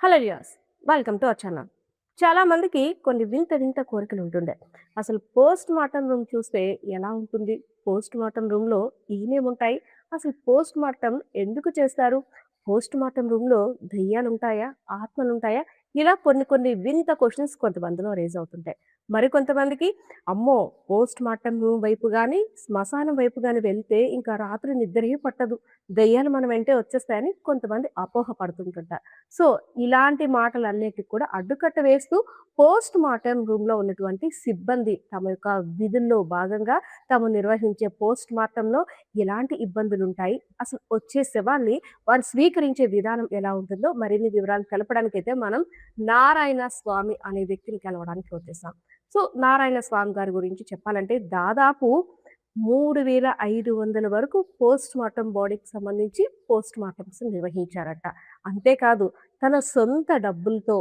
Hello viewers, welcome to our channel. చాలా మందికి కొన్ని వింత వింత కోరికలు ఉంటుండే. అసలు పోస్ట్ మార్టం రూమ్ చూస్తే ఎలా ఉంటుంది? పోస్ట్ మార్టం రూమ్‌లో ఏమేముంటాయి? అసలు పోస్ట్ మార్టం ఎందుకు చేస్తారు? పోస్ట్ మార్టం రూమ్‌లో దెయ్యాలుంటాయా? ఆత్మలుంటాయా? ఇలా కొన్ని కొన్ని వింత క్వెషన్స్ కొంతమందిలో రైజ్ అవుతుంటాయి. మరికొంతమందికి అమ్మో! పోస్ట్ మార్టం రూమ్ వైపు గాని, శ్మశానం వైపు గాని వెళ్తే ఇంకా రాత్రి నిద్రే పట్టదు. దెయ్యాలు మన వెంటే వచ్చేస్తాయని కొంతమంది అపోహ పడుతుంటుంటారు. సో, ఇలాంటి మాటలన్నిటికి కూడా అడ్డుకట్ట వేస్తూ పోస్ట్ మార్టం రూమ్‌లో ఉన్నటువంటి సిబ్బంది తమ యొక్క విధుల్లో భాగంగా తాము నిర్వహించే పోస్ట్ మార్టంలో ఎలాంటి ఇబ్బందులుంటాయి? అసలు వచ్చే శవాన్ని వారు స్వీకరించే విధానం ఎలా ఉంటుందో మరిన్ని వివరాలు తెలపడానికైతే మనం నారాయణ స్వామి అనే వ్యక్తిని కలవడానికి వచ్చేసాం. సో, నారాయణ స్వామి గారి గురించి చెప్పాలంటే దాదాపు 3500 వరకు పోస్ట్ మార్టం బాడీకి సంబంధించి పోస్ట్ మార్టమ్స్ నిర్వహించారట. అంతేకాదు తన సొంత డబ్బులతో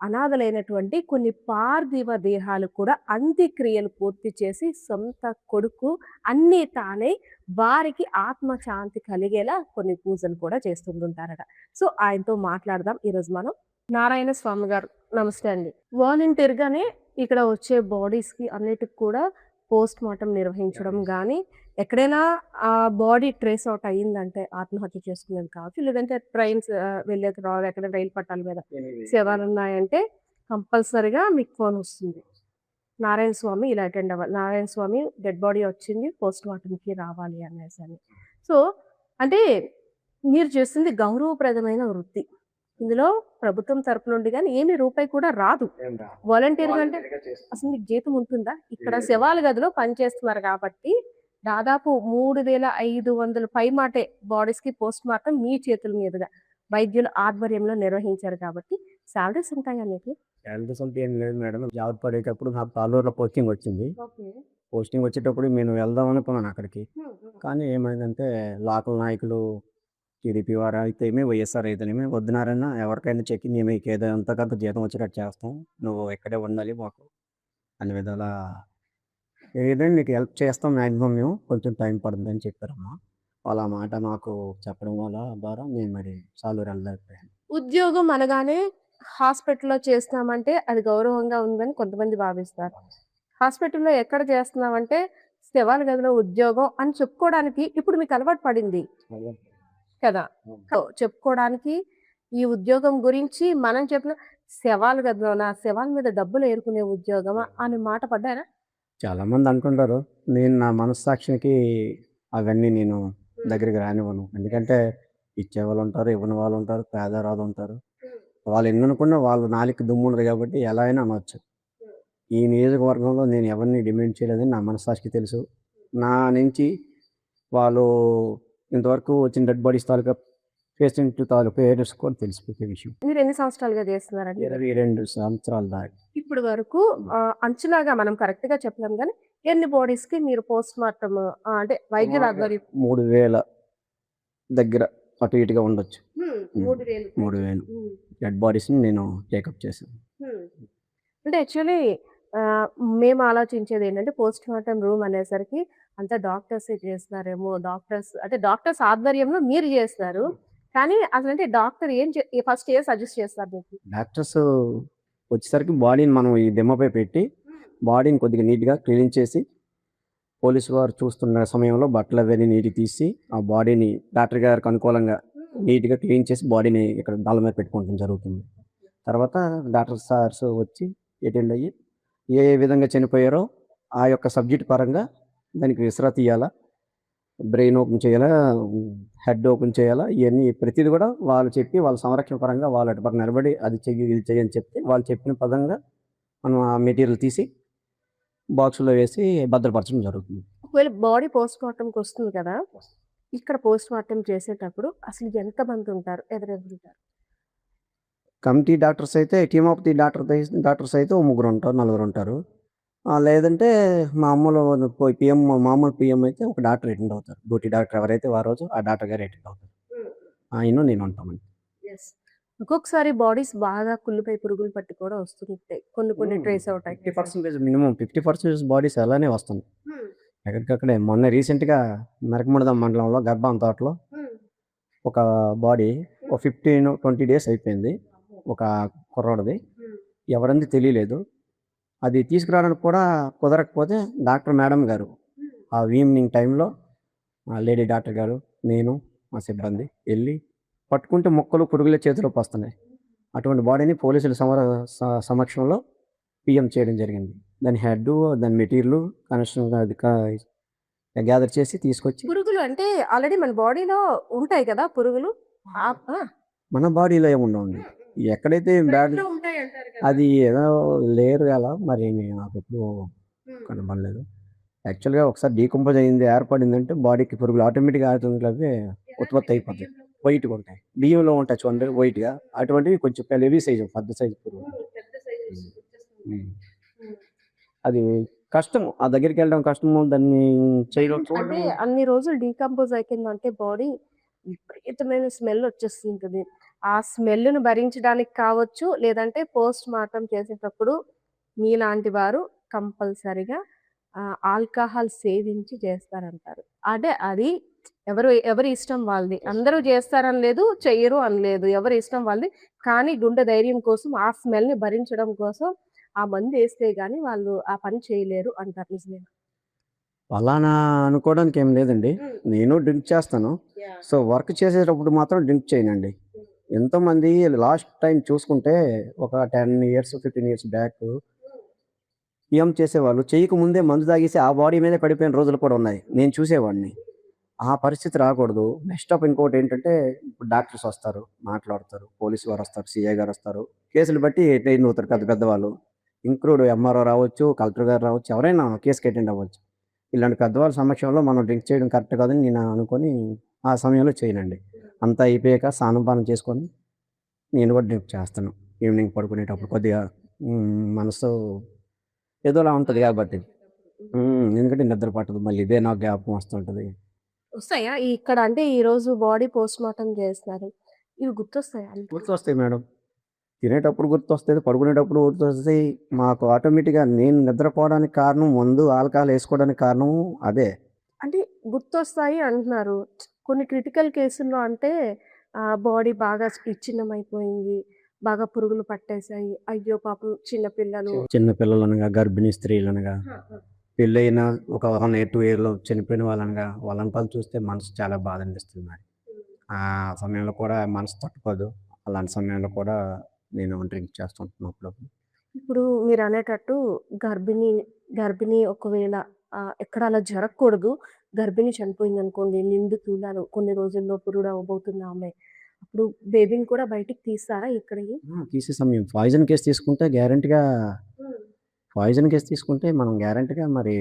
అనాథలైనటువంటి కొన్ని పార్థివ దేహాలు కూడా అంత్యక్రియలు పూర్తి చేసి సొంత కొడుకు అన్నీ తానే వారికి ఆత్మశాంతి కలిగేలా కొన్ని పూజలు కూడా చేస్తుంటుంటారట. సో, ఆయనతో మాట్లాడదాం ఈరోజు మనం. నారాయణ స్వామి గారు నమస్తే అండి. వాలంటీర్‌గానే ఇక్కడ వచ్చే బాడీస్‌కి అన్నిటికి కూడా పోస్ట్ మార్టం నిర్వహించడం గానీ, ఎక్కడైనా బాడీ ట్రేస్ ఔట్ అయిందంటే ఆత్మహత్య చేసుకునేది కావచ్చు, లేదంటే ట్రైన్స్ వెళ్ళే ఎక్కడ రైలు పట్టాల మీద శవాలున్నాయంటే కంపల్సరీగా మీకు ఫోనొస్తుంది. నారాయణ స్వామి ఇలా అటెండ్ అవ్వాలి. నారాయణ స్వామి డెడ్ బాడీ వచ్చింది పోస్ట్ మార్టంకి రావాలి అనేసని. సో, అంటే మీరు చేస్తుంది గౌరవప్రదమైన వృత్తి. ఇందులో ప్రభుత్వం తరపు నుండి గాని ఏమి రూపాయి కూడా రాదు. ఏం రాదు. వాలంటీర్‌గా అంటే వాలంటరీగా చేస్తాం. అసలు మీకు జీతం ఉంటుందా? ఇక్కడ లేదు. శవాల గదిలో పనిచేస్తున్నారు కాబట్టి దాదాపు 3500 పైమాటే బాడీస్‌కి పోస్ట్ మార్టం మీ చేతుల మీదుగా వైద్యుల ఆధ్వర్యంలో నిర్వహించారు కాబట్టి సాలరీస్ ఉంటాయా మీకు? శాలరీస్ అంటూ ఏం లేదు మేడం. జాబ్ పడేటప్పుడు నాకు తాళ్ళూరులో పోస్టింగ్ వచ్చింది. ఓకే. పోస్టింగ్ వచ్చేటప్పుడు నేను వెళ్దాం అనుకున్నాను అక్కడికి. కానీ ఏమైందంటే లోకల్ నాయకులు టీడీపీ వారు అయితేమి, వైఎస్ఆర్ అయితేనేమి వద్దు నారాయణ ఎవరికైనా చెక్కి మీకేదో ఎంతో కొంత జీతం వచ్చేటట్టు చేస్తాం. నువ్వు ఇక్కడే ఉండాలి మాకు అన్ని విధాలా ఏదైనా నీకు హెల్ప్ చేస్తాం మాక్సిమం మేము. కొంచెం టైం పడుతుందని చెప్పారమ్మా. వాళ్ళ మాట నాకు చెప్పడం ద్వారా నేను మరి సాలూరు వెళ్ళలేకపోయాను. ఉద్యోగం అనగానే హాస్పిటల్‌లో చేస్తున్నామంటే అది గౌరవంగా ఉందని కొంతమంది భావిస్తారు. హాస్పిటల్‌లో ఎక్కడ చేస్తున్నామంటే శవాల గదిలో ఉద్యోగం అని చెప్పుకోవడానికి ఇప్పుడు మీకు అలవాటు పడింది అదే. కదా! అవును. సో, చెప్పుకోవడానికి ఈ ఉద్యోగం గురించి మనం చెప్పిన శవాల గదిలోనా? శవాల మీద డబ్బులు ఏరుకునే ఉద్యోగమా? అనే మాట పడ్డారా? చాలామంది అంటుంటారు. నేను నా మనస్సాక్షికి అవన్నీ నేను దగ్గరికి రానివ్వను. ఎందుకంటే ఇచ్చేవాళ్ళుంటారు, ఇవ్వని వాళ్ళుంటారు, పేదవాళ్ళుంటారు. వాళ్ళు ఎన్ననుకున్నా వాళ్ళు నాలుకకి దుమ్ముండదు కాబట్టి ఎలా అయినా అనొచ్చు. ఈ నియోజకవర్గంలో నేను ఎవరిని డిమాండ్ చేయలేదని నా మనస్సాక్షికి తెలుసు. నా నుంచి వాళ్ళు ఇంతవరకు వచ్చిన డెడ్ బాడీస్ తాలూకా పేషెంట్ తాలూకా పేరెంట్స్ కూడా తెలిసిపోయే విషయం. మీరు ఎన్ని సంవత్సరాలుగా చేస్తున్నారండి? 22 సంవత్సరాల దాకా. ఇప్పటి వరకు అంచనాగా మనం కరెక్ట్‌గా చెప్పలేం గానీ, ఎన్ని బాడీస్‌కి మీరు పోస్ట్ మార్టం అంటే వైద్యుల సుమారుగా ఆధ్వర్యం 3000 దగ్గర అటు ఇటుగా ఉండొచ్చు. హ్మ్. హ్మ్. 3000 3000 హ్మ్. డెడ్ బాడీస్‌ని నేను టేకప్ చేశాను. హ్మ్. అంటే యాక్చువల్లీ ఆహ్, మేము ఆలోచించేదేంటంటే పోస్ట్ మార్టం రూమ్ అనేసరికి అంతా డాక్టర్సే చేస్తున్నారేమో, డాక్టర్స్ అంటే డాక్టర్స్ ఆధ్వర్యంలో మీరు జేస్తారు. కానీ అసలంటే డాక్టర్ ఫస్ట్ ఏం సజెస్ట్ చేస్తారు మీకు? డాక్టర్స్ వచ్చేసరికి బాడీని మనం ఈ దిమ్మపై పెట్టి బాడీని కొద్దిగా నీట్‌గా క్లీన్ చేసి పోలీసు వారు చూస్తున్న సమయంలో బట్టలవన్నీ నీట్‌గా తీసి ఆ బాడీని డాక్టర్ గారికి అనుకూలంగా నీట్‌గా క్లీన్ చేసి బాడీని ఇక్కడ బల్ల మీద పెట్టుకోవడం జరుగుతుంది. తర్వాత డాక్టర్ సార్స్ వచ్చి అటెండ్ అయ్యి ఏ ఏ విధంగా చనిపోయారో ఆ యొక్క సబ్జెక్ట్ పరంగా దానికి విశ్రా తీయాలా, బ్రెయిన్ ఓపెన్ చేయాలా, హెడ్ ఓపెన్ చేయాలా, ఇయన్నీ ప్రతీది కూడా వాళ్ళు చెప్పి వాళ్ళ సంరక్షణ పరంగా వాళ్ళు అటు పక్కన నిలబడి అది చెయ్యి, ఇది చెయ్యి అని చెప్తే వాళ్ళు చెప్పిన పదంగా మనం ఆ మెటీరియల్ తీసి బాక్స్‌లో వేసి భద్రపరచడం జరుగుతుంది. ఒకవేళ బాడీ పోస్ట్ మార్టంకొస్తుంది కదా! ఇక్కడ పోస్ట్ మార్టం చేసేటప్పుడు అసలు ఎంతమందుంటారు? ఎవరెవరుంటారు? కమిటీ డాక్టర్స్ అయితే టీమ్ ఆఫ్ ది డాక్టర్స్ అయితే ఓ ముగ్గురుంటారు, నలుగురుంటారు. లేదంటే మామూలు మామూలు పీఎం అయితే ఒక డాక్టర్ అటెండ్ అవుతారు. డ్యూటీ డాక్టర్ ఎవరైతే ఆ రోజు ఆ డాక్టర్ గారు అటెండ్ అవుతారు. హ్మ్. ఆయన నేను ఉంటామండి. యెస్. ఒక్కొక్కసారి బాడీస్ బాగా కుళ్ళిపోయి పురుగులు పట్టి కూడా వస్తుంటాయి. కొన్ని కొన్ని ట్రేస్ ఔట్ అయిపోతాయి. 50% మినిమమ్ 50% బాడీస్ అలానే వస్తున్నాయి. హ్మ్. ఎక్కడికక్కడే మొన్న రీసెంట్‌గా మెరకముడదాం మండలంలో గర్భాం తోటలో హ్మ్. ఒక బాడీ ఓ 15, 20 డేస్ అయిపోయింది. ఒక కుర్రోడిది. ఎవరంది తెలియలేదు. అది తీసుకురావడానికి కూడా కుదరకపోతే డాక్టర్ మేడం గారు ఆ ఈవినింగ్ టైంలో లేడీ డాక్టర్ గారు, నేను, మా సిబ్బంది ఎళ్లి పట్టుకుంటే ముక్కలు, పురుగులే చేతిలోకి వస్తున్నాయి. అటువంటి బాడీని పోలీసుల సమక్షంలో పీఎం చేయడం జరిగింది. దాని హెడ్డు, దాని మెటీరియల్ కనెక్షన్ అది గ్యాదర్ చేసి తీసుకొచ్చి పురుగులు అంటే ఆల్రెడీ మన బాడీలో ఉంటాయి కదా పురుగులు. ఆ! ఆ! మన బాడీలో ఏముండవండి. ఎక్కడైతే బ్యాడ్ బ్లడ్‌లో ఉంటాయంటారు కదా! అది ఏదో లేయర్ అలా మరి నాకెప్పుడు హ్మ్. కనపడలేదు. యాక్చువల్‌గా ఒకసారి డీకంపోజ్ అయింది ఏర్పడిందంటే బాడీకి పురుగులు ఆటోమేటిక్‌గా ఆటోమేటిక్‌గా అవే ఉత్పత్తి అయిపోతాయి. వైట్‌గా ఉంటాయి. బియ్యంలో ఉంటాయి చూడండి వైట్‌గా. అటువంటివి కొంచెం హెవీ సైజు, పెద్ద సైజు పురుగులు. పెద్ద సైజ్ హ్మ్. వచ్చేస్తుంది. హ్మ్. హ్మ్. అది కష్టం. ఆ దగ్గరికెళ్ళడం కష్టము. దాన్ని చేయడం అంటే చూడడం అన్ని రోజులు డీకంపోజ్ అయిపోయిందంటే బాడీ విపరీతమైన స్మెల్ వచ్చేస్తుంటది. ఆ స్మెల్‌ని భరించడానికి కావచ్చు, లేదంటే పోస్ట్ మార్టం చేసేటప్పుడు మీలాంటి వారు కంపల్సరీగా ఆల్కహాల్ సేవించి చేస్తారంటారు. అంటే అది ఎవరి ఇష్టం వాళ్ళది. అందరూ చేస్తారని లేదు, చెయ్యరు అని లేదు. ఎవరి ఇష్టం వాళ్ళది. కానీ గుండె ధైర్యం కోసం ఆ స్మెల్‌ని భరించడం కోసం ఆ మందేస్తే గాని వాళ్ళు ఆ పని చేయలేరు అంటారు. నిజమేనా? ఫలానా అనుకోవడానికి ఏం లేదండి. హ్మ్. నేను డ్రింక్ చేస్తాను. యాహ్! సో, వర్క్ చేసేటప్పుడు మాత్రం డ్రింక్ చేయనండి. హ్మ్. ఎంతోమంది లాస్ట్ టైమ్ చూసుకుంటే ఒక 10 ఇయర్స్, 15 ఇయర్స్ బ్యాక్ హ్మ్. పీఎం చేసేవాళ్ళు చేయకముందే మందు తాగేసి ఆ బాడీ మీదే పడిపోయిన రోజులు కూడా ఉన్నాయి. నేను చూసేవాడిని. ఆ పరిస్థితి రాకూడదు. నెక్స్ట్ స్టెప్ ఇంకోటేంటంటే ఇప్పుడు డాక్టర్స్ వస్తారు, మాట్లాడతారు. పోలీసు వారొస్తారు, సీఐ గారొస్తారు. కేసులు బట్టి అటెండ్ అవుతారు పెద్ద పెద్ద వాళ్ళు. ఇంక్లూడ్ ఎంఆర్ఓ రావచ్చు, కలెక్టర్ గారు రావచ్చు, ఎవరైనా కేస్‌కి అటెండ్ అవ్వచ్చు. ఇలాంటి పెద్దవాళ్ళ సమక్షంలో మనం డ్రింక్ చేయడం కరెక్ట్ కాదని నేను అనుకోని ఆ సమయంలో చేయనండి. అంతా అయిపోయాక స్నానం, పానం చేసుకొని నేను కూడా డ్రింక్ చేస్తాను. ఈవినింగ్ పడుకునేటప్పుడు కొద్దిగా మనసు ఏదోలా ఉంటది కాబట్టి. ఎందుకంటే నిద్ర పట్టదు. మళ్ళీ ఇదే నాకు జ్ఞాపకం వస్తుంటది. వస్తాయా? ఇక్కడ అంటే ఈరోజు బాడీ పోస్ట్ మార్టం చేస్తున్నారు. ఇవి గుర్తొస్తాయా మీకు? గుర్తొస్తాయి మేడం. తినేటప్పుడు గుర్తొస్తది, పడుకునేటప్పుడు గుర్తొస్తాయి. మాకు ఆటోమేటిక్‌గా నేను నిద్రపోవడానికి కారణం మందు, ఆల్కహాల్ ఏసుకోవడానికి కారణం అదే. అంటే గుర్తొస్తాయి అంటున్నారు. కొన్ని క్రిటికల్ కేసుల్లో అంటే బాడీ బాగా విచ్ఛిన్నమైపోయింది. బాగా పురుగులు పట్టేసాయి. అయ్యో! పాపం చిన్న పిల్లలు. చిన్న పిల్లలనగా, గర్భిణీ స్త్రీలనగా, ఆ! ఆ! పెళ్ళైన ఒక 1 ఇయర్, 2 ఇయర్‌లో చనిపోయిన వాళ్ళనగా, వాళ్ళని చూస్తే మనసు చాలా బాధ అనిపిస్తుంది మరి. హ్మ్. ఆ సమయంలో కూడా మనసు తట్టుకోదు. అలాంటి సమయంలో కూడా నేను డ్రింక్ చేస్తుంటాను అప్పుడప్పుడు. ఇప్పుడు మీరనేటట్టు గర్భిణి, గర్భిణి ఒకవేళ ఎక్కడ అలా జరగకూడదు. గర్భిణి చనిపోయిందనుకోండి, నిండు తులాలు కొన్ని రోజుల్లో పురుడవ్వబోతుంది ఆమె. అప్పుడు బేబీని కూడా బయటికి తీస్తారా ఇక్కడియి? తీసేసాం మేము. పాయిజన్ కేస్ తీసుకుంటే గ్యారంటీగా హ్మ్. పాయిజన్ కేస్ తీసుకుంటే మనం గ్యారంటీగా మరి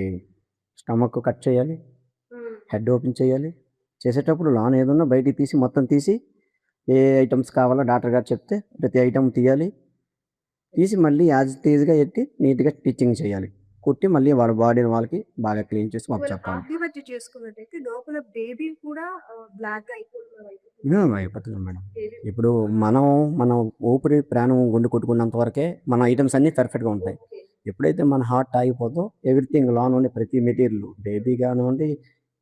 స్టమక్ కట్ చేయాలి. హ్మ్. హెడ్ ఓపెన్ చేయాలి. చేసేటప్పుడు లోన ఏదున్నా బయటికి తీసి మొత్తం తీసి ఏ ఐటెమ్స్ కావాలో డాక్టర్ గారు చెప్తే ప్రతి ఐటెమ్ తీయాలి. తీసి మళ్ళీ యాజ్ ఇట్ ఈజ్‌గా ఎట్టి నీట్‌గా స్టిచ్చింగ్ చేయాలి. కుట్టి మళ్ళీ వాళ్ళ బాడీని వాళ్ళకి బాగా క్లీన్ చేసి ఒకవేళ చెప్పాలి. ఆత్మహత్య చేసుకున్నట్టయితే లోపల బేబీ కూడా బ్లాక్‌గా అయిపోతున్నారు అయిపోతుంది మేడం. బేబీ. ఇప్పుడు మనం మన ఊపిరి, ప్రాణం, గుండె కొట్టుకున్నంత వరకే మన ఐటెమ్స్ అన్నీ పర్ఫెక్ట్‌గా ఉంటాయి. ఓకే. ఎప్పుడైతే మన హార్ట్ ఆగిపోద్దో ఎవ్రీథింగ్ లోన ఉండే ప్రతి మెటీరియల్ బేబీ కానివ్వండి,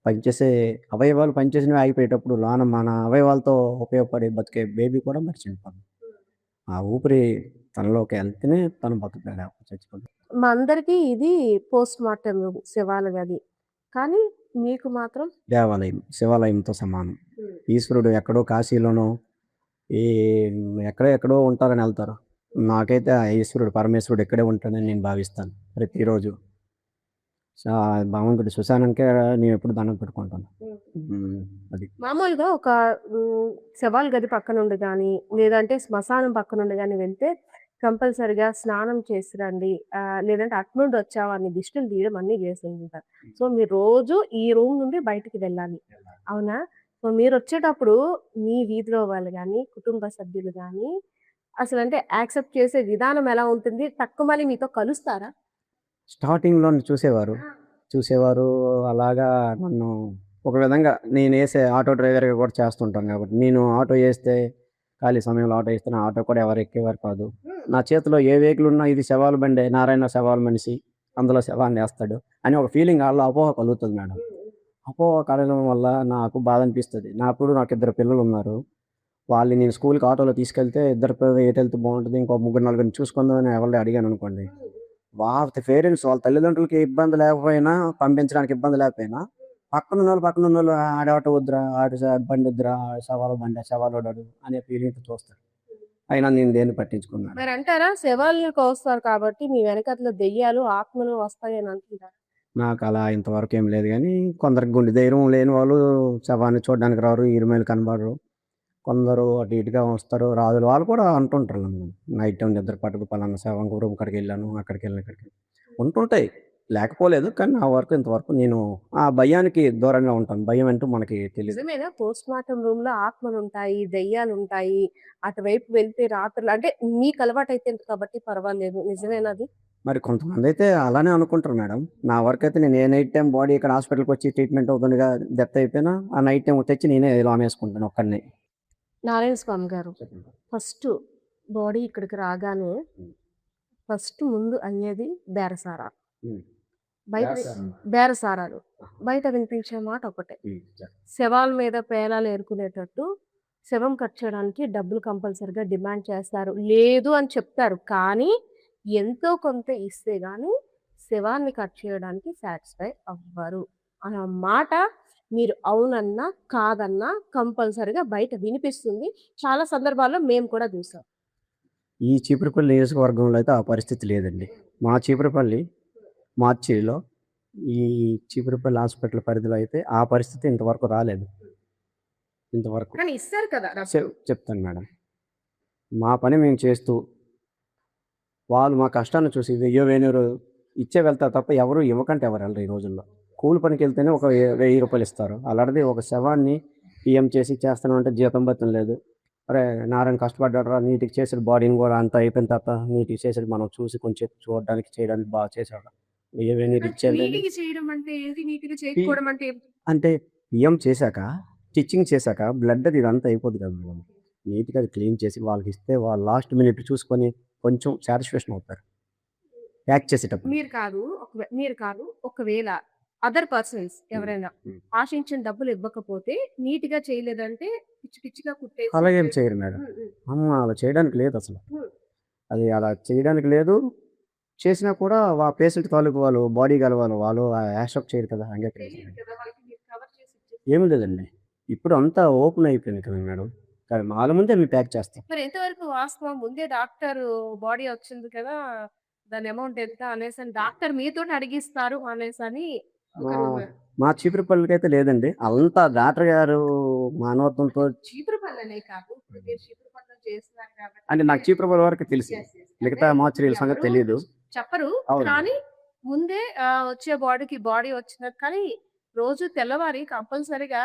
పనిచేసే అవయవాలు పనిచేసినవి ఆగిపోయేటప్పుడు లోన మన అవయవాలతో ఉపయోగపడే బతికే బేబీ కూడా మరి చనిపోద్ది. హ్మ్. ఆ ఊపిరి తనలోకి ఎళ్తేనే తను బతుకుతాడు. లేకపోతే చచ్చిపోతాడు. మా అందరికి ఇది పోస్ట్ మార్టం శవాల గది. కానీ మీకు మాత్రం దేవాలయం, శివాలయంతో సమానం. హ్మ్. ఈశ్వరుడు ఎక్కడో కాశీలోనో ఈ ఎక్కడో ఉంటారని ఎళ్తారు. నాకైతే ఆ ఈశ్వరుడు, పరమేశ్వరుడు ఇక్కడే ఉంటాడని నేను భావిస్తాను ప్రతిరోజు. సా భగవంతుడి శ్మశానంకే నేనెప్పుడు దండం పెట్టుకుంటాను. హ్మ్. హ్మ్. అది. మామూలుగా ఒక హ్మ్, శవాల గది పక్కనుండి గాని, లేదంటే శ్మశానం పక్కనుండి గాని వెళ్తే కంపల్సరీగా స్నానం చేసి రండి. లేదంటే అటునుండొచ్చావా అని దిష్టిని తీయడం అన్నీ చేస్తుంటారు. సో, మీరు రోజు ఈ రూమ్ నుండి బయటికి వెళ్ళాలి. అవునా? సో, మీరొచ్చేటప్పుడు మీ వీధిలో వాళ్ళు గాని, కుటుంబ సభ్యులు గాని అసలంటే యాక్సెప్ట్ చేసే విధానం ఎలా ఉంటుంది? టక్కుమని మీతో కలుస్తారా? స్టార్టింగ్‌లోనే చూసేవారు. ఆ! చూసేవారు అలాగా నన్ను ఒక విధంగా నేనేసే ఆటో డ్రైవర్‌గా కూడా చేస్తుంటాను కాబట్టి, నేను ఆటో ఏస్తే ఖాళీ సమయంలో ఆటో ఏస్తే నా ఆటో కూడా ఎవరు ఎక్కేవారు కాదు. హ్మ్. నా చేతిలో ఏ వెహికల్ ఉన్నా ఇది శవాల బండే, నారాయణ శవాల మనిషి, అందులో శవాన్నేస్తాడు అని ఒక ఫీలింగ్ ఆళ్ళలో అపోహ కలుగుతుంది మేడం. హ్మ్. హ్మ్. అపోహ కలగడం వల్ల నాకు బాధనిపిస్తది. నాకు ఇద్దరు పిల్లలున్నారు. వాళ్ళని నేను స్కూల్‌కి ఆటోలో తీసుకెళ్తే ఇద్దరు ఎటు వెళ్తే బాగుంటది, ఇంకో ముగ్గురు నలుగురిని చూసుకుందామని ఎవరిని అడిగాను అనుకోండి, వాళ్ళ పేరెంట్స్ వాళ్ళ తల్లిదండ్రులకి ఇబ్బంది లేకపోయినా, పంపించడానికి ఇబ్బంది లేకపోయినా, పక్కనున్నోళ్ళు ఆడాటో వద్దురా, బండి వద్దురా, శవాల బండి, శవాలోడాడు అనే ఫీలింగ్‌తో చూస్తారు. అయినా నేను దేన్ని పట్టించుకోను. మరి అంటారా శవాలను కోస్తారు కాబట్టి మీ వెనకాతల దెయ్యాలు, ఆత్మలు వస్తాయని అంటుంటారా? నాకలా ఇంతవరకు ఏం లేదు గానీ, కొందరికి గుండె ధైర్యం లేని వాళ్ళు శవాన్ని చూడడానికి రారు, ఇరుమేలు కనబడరు. కొందరు అటు ఇటుగా వస్తారు, రాజులు వాళ్ళు కూడా అంటుంటారు నన్ను. నైట్ టైమ్ నిద్ర పట్టదు, పలానా శవం రూమ్ కాడికెళ్ళాను, అక్కడికెళ్ళాను, ఇక్కడికి ఉంటుంటాయి. లేకపోలేదు. కానీ నా వరకు ఇంతవరకు నేను ఆ భయానికి దూరంగా ఉంటాను. భయం అంటూ మనకి తెలీదు. నిజమేనా? పోస్ట్‌మార్టం రూమ్‌లో ఆత్మలుంటాయి, దెయ్యాలుంటాయి. అటువైపు వెళ్తే రాత్రులు అంటే మీకు అలవాటైతే కాబట్టి పర్వాలేదు. నిజమేనా అది? మరి కొంతమందైతే అలానే అనుకుంటారు మేడం. నా వరకైతే నేను ఏ నైట్ టైమ్ బాడీ ఇక్కడ హాస్పిటల్‌కొచ్చి ట్రీట్మెంట్ అవుతుండగా డెత్ అయిపోయినా, ఆ నైట్ టైమ్ తెచ్చి నేనే లోమేసుకుంటాను ఒక్కడినే. నారాయణ స్వామి గారు చెప్పండి. ఫస్ట్ బాడీ ఇక్కడికి రాగానే హ్మ్. ఫస్ట్ ముందు అయ్యేది బేరసార. హ్మ్. బయట బేరసారాలు. బయట వినిపించే మాట ఒకటే. శవాల మీద పేలాలు ఏరుకునేటట్టు శవం కట్ చేయడానికి డబ్బులు కంపల్సరీగా డిమాండ్ చేస్తారు. లేదు అని చెప్తారు. కానీ ఎంతో కొంత ఇస్తే గాని శవాన్ని కట్ చేయడానికి సాటిస్ఫై అవ్వరు. అన్న మాట మీరు అవునన్నా, కాదన్నా కంపల్సరీగా బయట వినిపిస్తుంది. చాలా సందర్భాల్లో మేము కూడా చూసాం. ఈ చీపురుపల్లి నియోజకవర్గంలో అయితే ఆ పరిస్థితి లేదండి. మా చీపురుపల్లి మార్చిలో ఈ చీపురుపల్లి హాస్పిటల్ పరిధిలో అయితే ఆ పరిస్థితి ఇంతవరకు రాలేదు. ఇంతవరకు. కానీ ఇస్తారు కదా! డబ్బులు. చెప్తాను మేడం. మా పని మేము చేస్తూ, వాళ్ళు మా కష్టాన్ని చూసి వెయ్యో, వెయ్యిన్నరో ఇచ్చే వెళ్తారు తప్ప ఎవరు ఇవ్వకంటే ఎవరు ఎళ్ళరు ఈ రోజుల్లో. కూలి పనికెళ్తేనే ఒక రూ. 1000 ఇస్తారు. అలాంటిది ఒక శవాన్ని ఈఎం చేసి చేస్తానంటే జీతం బత్తం లేదు. అరే! నారాయణ కష్టపడ్డాడురా నీట్‌గా చేసాడు, బాడీని గూడా అంతా అయిపోయిన తర్వాత నీట్‌గా చేసాడు. మనం చూసి కొంచెం చూడడానికి, చేయడానికి బాగా చేసాడు. వెయ్యో, వెయ్యిన్నర అంటే ఇచ్చేయాలి. నీట్‌గా చేయడం అంటే ఏంటి? నీట్‌గా పి చేయకపోవడం అంటే ఏంటి? అంటే ఈఎం చేశాక, స్టిచ్చింగ్ చేశాక బ్లడ్ అది ఇదంతా అయిపోద్ది కదా మేడం. నీట్‌గా అది క్లీన్ చేసి వాళ్ళకిస్తే వాళ్ళు లాస్ట్ మినిట్ చూసుకొని కొంచెం సాటిస్ఫాక్షన్ అవుతారు. ప్యాక్ చేసేటప్పుడు. మీరు కాదు. ఒకవేళ అదర్ పర్సన్స్ హ్మ్. ఎవరైనా హ్మ్. ఆశించిన డబ్బులు ఇవ్వకపోతే నీట్‌గా చేయలేదంటే పిచ్చి పిచ్చిగా కుట్టేసి అలా ఏం చేయరు మేడం. హ్మ్. హ్మ్. అలా చేయడానికి లేదసల. హ్మ్. అది అలా చేయడానికి లేదు. చేసినా కూడా పేషెంట్ తాలూకు వాళ్ళు బాడీ గల వాళ్ళు యాక్సెప్ట్ చేయరు కదా! తెలీదు అంగీకరించరు. కదా! వాళ్ళకి మీరు కవర్ చేసి ఏమి ఇచ్చేస్తారు. లేదండి. ఇప్పుడు అంతా ఓపెన్ అయిపోయింది కదా మేడం. కానీ వాళ్ళ ముందే మేము ప్యాక్ చేస్తాం. మరి ఎంతవరకు వాస్తవం? ముందే డాక్టరు బాడీ వచ్చింది కదా! దాని అమౌంట్ ఎంత అనేసని డాక్టర్ మీతోటి అడిగిస్తారు అనేసని ఒక మా రూమర్. మా చీపురుపల్లికైతే లేదండి. అంతా డాక్టర్ గారు మానవత్వంతో చీపురుపల్లనే కాదు. ఇప్పుడు మీరు చీపురుపల్లిలో చేస్తున్నారు కాబట్టి అంటే నాకు చీపురుపల్లి వరకు తెలుసు. యెస్. యెస్. అంటే మిగతా మార్చురీల సంగతి ఎవరు తెలీదు. చెప్పరు. అవునండి. కానీ ముందే వచ్చే బాడీకి బాడీ వచ్చినట్టు కానీ రోజు తెల్లవారి కంపల్సరీగా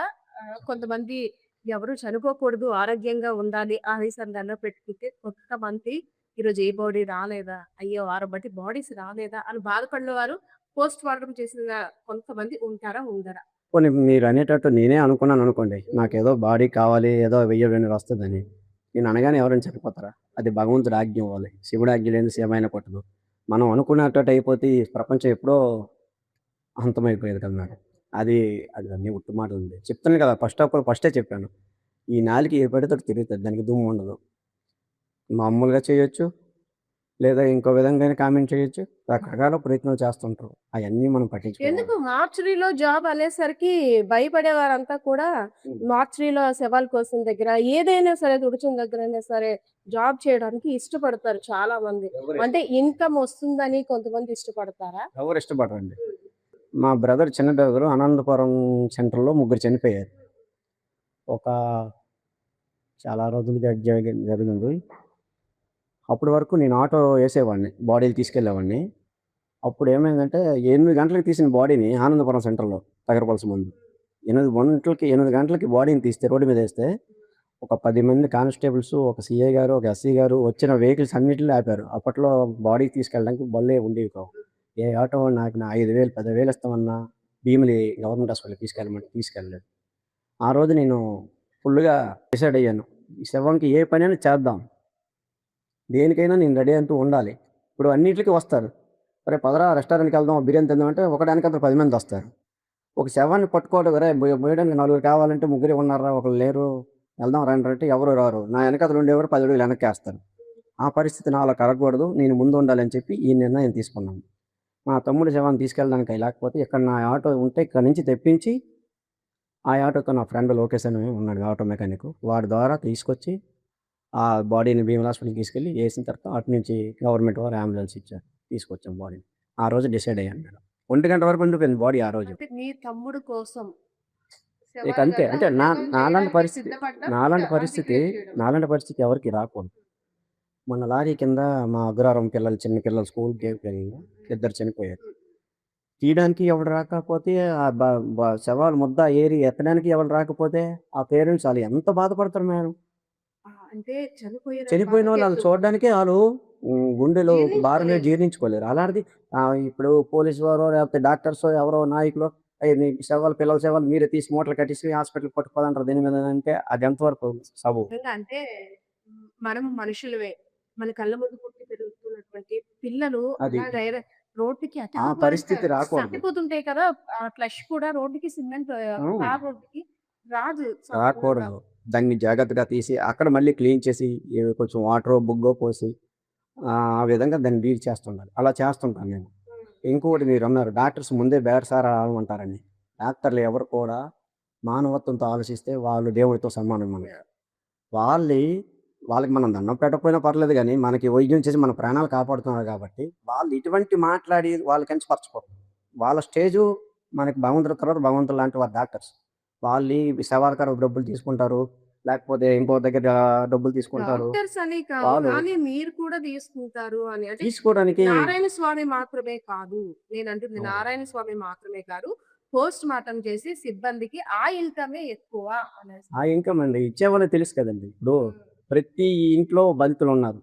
కొంతమంది ఎవరు చనిపోకూడదు, ఆరోగ్యంగా ఉండాలి అనేసని దండం పెట్టుకుంటే కొంతమంది ఈరోజు ఏ బాడీ రాలేదా? అయ్యో! వారం బట్టి బాడీస్ రాలేదా? అని బాధపడినవారు పోస్ట్ మార్టం చేసిన కొంతమంది ఉంటారా? ఉండరా? పోనీ మీరనేటట్టు నేనే అనుకున్నాననుకోండి. హ్మ్. నాకేదో బాడీ కావాలి, ఏదో వెయ్యో వెన్నులు వస్తదని. నేను అనగానే ఎవరైనా చనిపోతారా? అది భగవంతుడి ఆజ్ఞ ఇవ్వాలి. శివుడి ఆజ్ఞ లేనిదే శివమైన కొట్టదు. మనం అనుకున్నట్టటు అయిపోతే ఈ ప్రపంచం ఎప్పుడో అంతమైపోయేది కదా మేడం. అది అది అన్నీ ఉట్టి మాటలండి. చెప్తున్నాను కదా! ఫస్టే చెప్పాను. ఈ నాలుక ఏ పడితే అటు తిరుగుతది. దానికి దుమ్ముండదు. మామూలుగా చేయొచ్చు. లేదా ఇంకో విధంగానే కామెంట్ చేయొచ్చు. రకరకాల ప్రయత్నాలు చేస్తుంటారు. అయన్నీ మనం పట్టించుకోవాలి. ఎందుకు మార్చురీలో జాబ్ అనేసరికి భయపడేవారంతా కూడా హ్మ్. మార్చురీలో శవాల కోసం దగ్గర ఏదైనా సరే తుడిచిన దగ్గరైనా సరే జాబ్ చేయడానికి ఇష్టపడతారు చాలా మంది. ఎవరు అంటే ఇన్‌కమ్ వస్తుందని కొంతమంది ఇష్టపడతారా? ఎవరు ఇష్టపడరండి. మా బ్రదర్ చిన్న బ్రదరు అనంతపురం సెంటర్‌లో ముగ్గురు చనిపోయారు. ఒక చాలా రోజులు జరిగింది. అప్పటి వరకు నేను ఆటో ఏసేవాడిని. బాడీలు తీసుకెళ్ళేవాడిని. అప్పుడేమైందంటే 8 గంటలకు తీసిన బాడీని ఆనందపురం సెంటర్‌లో తగరపలస ముందు. 8 గంటలకి బాడీని తీస్తే రోడ్డు మీదేస్తే ఒక 10 మంది కానిస్టేబుల్స్, ఒక సీఐ గారు, ఒక ఎస్‌ఐ గారు వచ్చిన వెహికల్స్ అన్నిటిని ఆపారు. అప్పట్లో బాడీ తీసుకెళ్ళడానికి బళ్ళే ఉండేవి కావు. ఏ ఆటో వాడు నాకు నా 5,000, 10,000 ఇస్తామన్నా భీమిలి గవర్నమెంట్ హాస్పిటల్‌కి తీసుకెళ్ళమంటే తీసుకెళ్ళలేదు. ఆ రోజు నేను ఫుల్‌గా డిసైడ్ అయ్యాను. ఈ శవంకి ఏ పనైనా చేద్దాం. దేనికైనా నేను రెడీ అంటూ ఉండాలి. ఇప్పుడు అన్నిట్లికి వస్తారు. "అరే పదరా రెస్టారెంట్‌కెళ్దాం, బిర్యానీ తిందాం" అంటే ఒకడానికంతా 10 మందొస్తారు. ఒక శవాన్ని పట్టుకోవడం "ఒరేయ్! మోయడానికి నలుగురు కావాలంటే ముగ్గురే ఉన్నారురా ఒకళ్ళు లేరు" వెళ్దాం రండి అంటే ఎవరు రారు. నా వెనకాతల ఉండేవారు 10 అడుగులు వెనక్కేస్తారు. ఆ పరిస్థితి నాలో కలగకూడదు. నేను ముందు ఉండాలని చెప్పి ఈ నిర్ణయం తీసుకున్నాను. మా తమ్ముడి శవాన్ని తీసుకెళ్ళడానికి లేకపోతే ఇక్కడ నా ఆటో ఉంటే ఇక్కడి నుంచి తెప్పించి, ఆ ఆటోతో నా ఫ్రెండ్ లోకేష్ అని ఉన్నాడు ఆటో మెకానిక్. వాడి ద్వారా తీసుకొచ్చి ఆ బాడీని భీమల హాస్పిటల్‌కి తీసుకెళ్ళి ఏసిన తర్వాత అటు నుంచి గవర్నమెంట్ వారు అంబులెన్స్ ఇచ్చారు. తీసుకొచ్చాం బాడీని. ఆ రోజు డిసైడ్ అయ్యాను మేడం. 1 గంట వరకు ఉండిపోయింది బాడీ ఆ రోజు. అంటే మీ తమ్ముడు కోసం ఇక అంతే. శవాగరణ అంటే ఉద్యమం నాలాంటి చేయడానికి పరిస్థితి సిద్ధపడ్డం నాలాంటి పరిస్థితి అంత్యక్రియలు చేయడం. నాలాంటి పరిస్థితి ఎవరికీ రాకూడదు. మొన్న లారీ కింద మా అగ్రహారం పిల్లలు చిన్న పిల్లలు స్కూల్‌కి వెళ్ళి ఇద్దరు చనిపోయారు. హ్మ్. తీయడానికి ఎవడు రాకపోతే ఆ బ బ శవాలు ముద్ద ఏరి ఎత్తడానికి ఎవరు రాకపోతే ఆ పేరెంట్స్ ఆళ్ళు ఎంత బాధపడతారు మేడం. అంటే చనిపోయిన చనిపోయినోళ్ళు ఆళ్ళు బాధకెందుకు చూడడానికే ఆళ్ళు గుండెలో భారమే జీర్ణించుకోలేరు. జీర్ణించుకోలేరు. అలాంటిది ఇప్పుడు పోలీసు వారో లేకపోతే డాక్టర్సో ఎవరో నాయకులో మీ శవాలు పిల్లల శవాలు మీరే తీసి మూటలు కట్టేసి హాస్పిటల్‌కి పట్టుకుపోదంటారు దీని మీద అంటే అది ఎంతవరకు సబబు? నిజంగా అంటే మనం మనుషులమే. మన కళ్ళ ముందు పుట్టి పెరుగుతున్నటువంటి పిల్లలు అది. అలా రోడ్డుకి ఆ అచాగోరంగా పరిస్థితి రాకూడదు. తప్పిపోతుంటాయి కదా! ఫ్లష్ కూడా రోడ్డుకి సిమెంట్ హ్మ్. తార్ రోడ్డుకి రాదు సాధారణంగా. రాకూడదు. దాన్ని జాగ్రత్తగా తీసి అక్కడ మళ్ళీ క్లీన్ చేసి కొంచెం వాటరో, బుగ్గో పోసి ఆ విధంగా దాన్ని డీల్ చేస్తుండాలి. అలా చేస్తుంటాను నేను. హ్మ్. ఇంకొకటి మీరన్నారు డాక్టర్స్ ముందే బేరసారాలు ఆడమంటారని. డాక్టర్లు ఎవరు కూడా మానవత్వంతో ఆలోచిస్తే వాళ్ళు దేవుడితో సమానం మనకి. వాళ్ళి వాళ్ళకి మనం దండం పెట్టకపోయినా పర్లేదు గానీ, మనకి వైద్యం చేసి మన ప్రాణాలు కాపాడుతున్నారు కాబట్టి, వాళ్ళు ఇటువంటి మాట్లాడి వాళ్ళు కించపరచకూడదు. వాళ్ళ స్టేజు మనకి భగవంతుడి తర్వాత భగవంతుడు లాంటి వారు డాక్టర్స్. వాళ్ళి శవాలకర డబ్బులు తీసుకుంటారు. లేకపోతే ఇంకో దగ్గర డబ్బులు తీసుకుంటారు. డాక్టర్స్ అని కాదు. వాళ్ళు కానీ మీరు కూడా తీసుకుంటారు అని. అంటే తీసుకోవడానికి నారాయణ స్వామి మాత్రమే కాదు. నేనంటుంది అవును. నారాయణ స్వామి మాత్రమే కాదు. పోస్ట్ మార్టం చేసి సిబ్బందికి ఆ ఇన్‌కమే ఎక్కువ అనేసి. ఆ ఇన్‌కమ్ అండి ఇచ్చేవాళ్ళకి తెలుసు కదండీ! ఇప్పుడు హ్మ్. ప్రతి ఇంట్లో బాధితులున్నారు.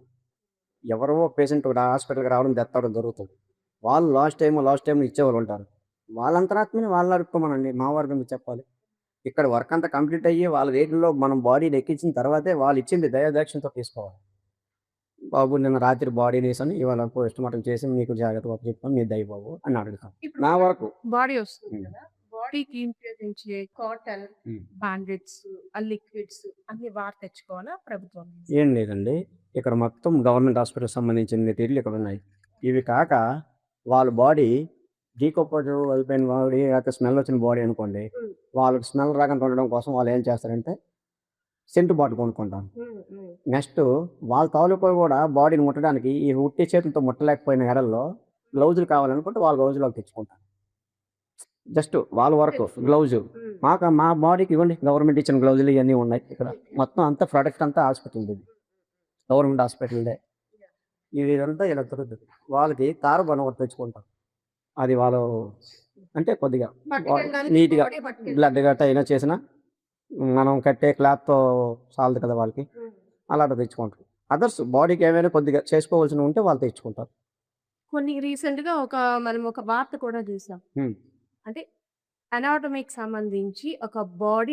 ఎవరో పేషెంట్ ఒకటి హాస్పిటల్‌కి రావడం, డెత్ అవ్వడం జరుగుతది. వాళ్ళు లాస్ట్ టైమ్ ఇచ్చేవాళ్ళుంటారు. వాళ్ళ అంతరాత్మని వాళ్ళు అడుక్కోమనండి. మా వర్గం మీకు చెప్పాలి. ఇక్కడ వర్క్ అంతా కంప్లీట్ అయ్యి వాళ్ళ రేట్‌లో మనం బాడీని ఎక్కించిన తర్వాతే వాళ్ళిచ్చింది దయాదాక్షిణ్యంతో తీసుకోవాలి. బాబు నిన్న రాత్రి బాడీనేసాను. ఇవాళ పోస్ట్‌మార్టం చేసి మీకు జాగ్రత్తగా అప్పచెప్పాను. మీ దయ బాబు అని అడుగుతాం. ఇప్పుడు నా వరకు. బాడీ వస్తుంది హ్మ్. కదా! బాడీకి ఉపయోగించే కాటన్, హ్మ్. బ్యాండేడ్స్, లిక్విడ్స్ అన్ని వారు తెచ్చుకోవాలా ప్రభుత్వం నుంచి? ఏం లేదండి. ఇక్కడ మొత్తం గవర్నమెంట్ హాస్పిటల్‌కి సంబంధించిన మెటీరియల్ ఇక్కడున్నాయి. ఇవి కాక వాళ్ళ బాడీ డీకంపోజ్ అయిపోయిన బాడీ లేకపోతే స్మెల్ వచ్చిన బాడీ అనుకోండి. హ్మ్. వాళ్ళకి స్మెల్ రాకుండా ఉండడం కోసం వాళ్ళు ఏం చేస్తారంటే సెంట్ బాటిల్ కొనుక్కుంటారు. హ్మ్. హ్మ్. నెక్స్ట్ వాళ్ళ తాలూకా కూడా బాడీని ముట్టడానికి ఈ ఉట్టి చేతులతో ముట్టలేకపోయిన ఎడల్లో గ్లౌజులు కావాలనుకుంటే వాళ్ళు గ్లౌజులు తెచ్చుకుంటారు. జస్ట్ వాళ్ళ వరకు గ్లౌజు. హ్మ్. మా బాడీకి ఇవ్వండి గవర్నమెంట్ ఇచ్చిన గ్లౌజులు ఇయన్నీ ఉన్నాయి ఇక్కడ. హ్మ్. మొత్తం అంతా ప్రొడక్ట్ అంతా హాస్పిటల్‌ది. గవర్నమెంట్ హాస్పిటల్‌దే. ఇదంతా ఇలా దొరుకుతది. వాళ్ళకి తారబలం ఒకటి తెచ్చుకుంటారు. అది వాళ్ళు అంటే కొద్దిగా పట్టుకెళ్ళడానికి నీట్‌గా బాడీ బ్లడ్ పట్టుకెళ్ళడానికి. గట్టా అయినా చేసినా మనం కట్టే క్లాత్‌తో సాలదు కదా వాళ్ళకి. హ్మ్. అలాంటివి తెచ్చుకుంటారు. అదర్స్ బాడీకి ఏమైనా కొద్దిగా చేసుకోవాల్సినవి ఉంటే వాళ్ళు తెచ్చుకుంటారు. కొన్ని రీసెంట్‌గా మనం ఒక వార్త కూడా చూసాం. హ్మ్. అంటే అనాటమీకి సంబంధించి ఒక